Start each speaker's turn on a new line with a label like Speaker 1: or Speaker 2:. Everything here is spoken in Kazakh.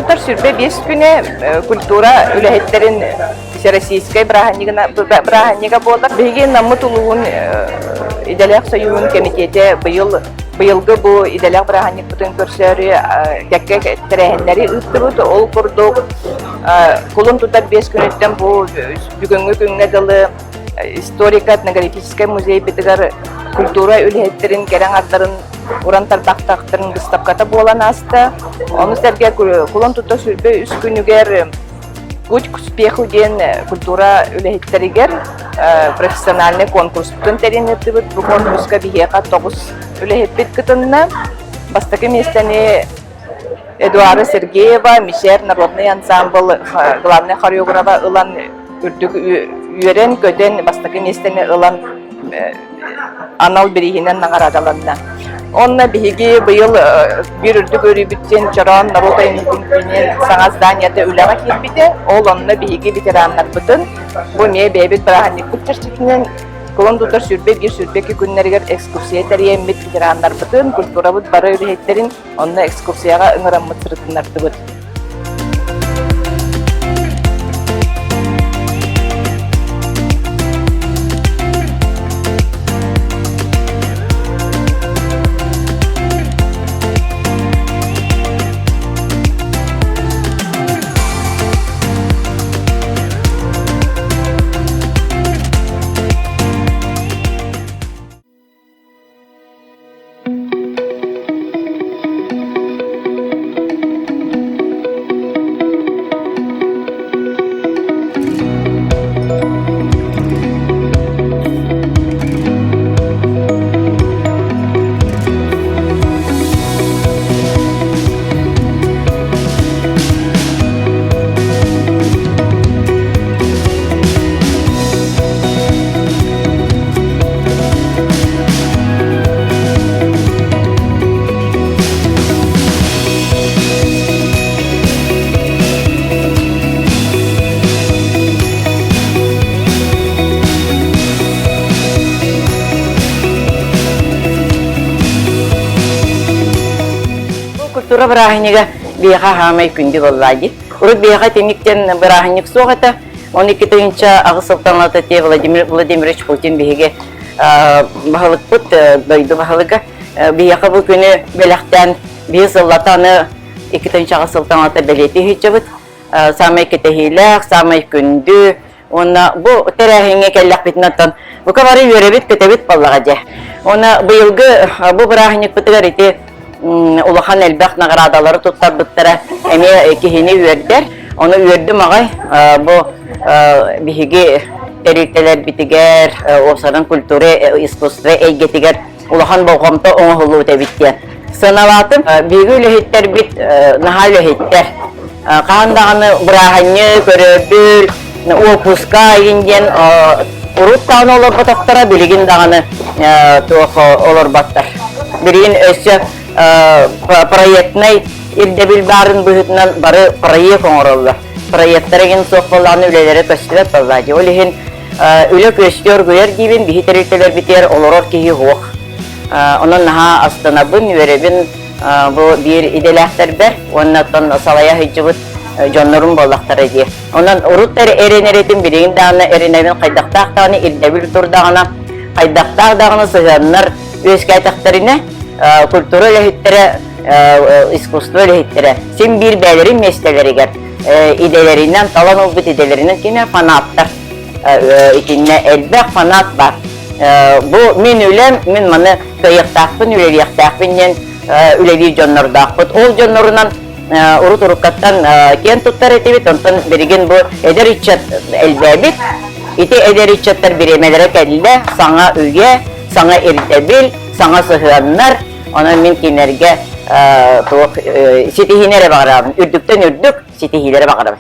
Speaker 1: tutar sürbe 5 güne kultura ülehitlerin Российской Браханнига болдар. Беги намыт улугун Иделяк союзун комитете быйылгы бу Иделяк Браханник бутын көрсөрү кекке терехенleri ыттыбыт ол курдук. Кулун тутар 5 күнөттөн бу бүгүнгү күнгө дылы историка этнографический музей битигар культура ülehitlerin керең ардарын уран тардактактарын гыстапката болан асты. Оны серге кулун тута сүрбө 3 күнүгер Путь к успеху ден культура ülehitlerигер профессиональный конкурстун теринетибит бу конкурска бихека 9 ülehitбит кытынна бастакы местени Эдуарда Сергеева, Мишер, народный ансамбл, главный хореографа ылан үрдүк үйрен көден бастакы местени ылан анал бирихинен наңарадаланна. Онна биһиги быйыл бир үрдүк өрүбүттен чорон народайнын саңа зданияда үләға кирбите, ол онна биһиги ветераннар бытын. Бу не бебит Браханник күттөрчүкнен колон тутар сүрбе бир сүрбеки күннәргә экскурсия тәриеммит ветераннар бытын, культура бут бары үрәһеттерин, онна экскурсияга ыңыраммыт сырытыннар быт. Культура Браханнига бияха хамай күнди боллади. Урут бияха темиктен Браханник соғата, 12-нче Агысылтанлата те Владимир Владимирович Путин биһиге бахалык пут дойду бахалыга бияха бу күнү белектен бизыллатаны 2-нче Агысылтанлата белети хичебит. Самай кетехилек, самай күндү, она бу терехиңе келлек битнаттан. Бу кабары йөребит кетебит боллага же. Она быйылгы бу Браханник бутыгарите улахан элбэх наградалары туттар буттара эме кихини үйердер. Оны үйерді мағай бу биһиги терителер битигер, осаран культура, искусство эйгетигер улахан боғамта оңғылу тебиттер. Саналатым биги үлехеттер бит наха үлехеттер. Қағандағаны Браханны көрөбүл, опуска инден уруттағын олар батақтара білігін дағаны олар баттар. Бірін өсі проектный ирдебил барын быһытынан бары проект оңоролла. Проекттарыгын соқпаланы үлелері көстүрет баллади. Олихин үле көстөр гүйер гибин бихитерителер битер олорор кихи хоқ. Онын наха астанабын веребин бу бир иделяхтар бар. Оннаттан салая хиджибыт жоннорун боллақтары ди. Онан уруттар эренеретин билигин дағына эренебин қайдақтақтағыны ирдебил турдағына қайдақтағдағыны сығаннар өскайтақтарына культура лехиттере, искусство лехиттере, сим bir бәлерин местелеригер, иделеринен, талан олбит иделеринен кеме фанаттар, итинне элбек фанат бар. Бу мен үлем, мен маны көйектақпын, үлелектақпыннен үлеви жоннордақпыт. Ол жоннорунан урут-уруккаттан кен туттар етебет, онтан берген бу эдер ичет элбәбит. Ити эдер ичеттер биремелері кәділді, саңа үйе, саңа иртебил, саңа сығаннар, ona min kinlerge sitihinlere bakarım. Ürdükten ürdük, sitihinlere bakarım.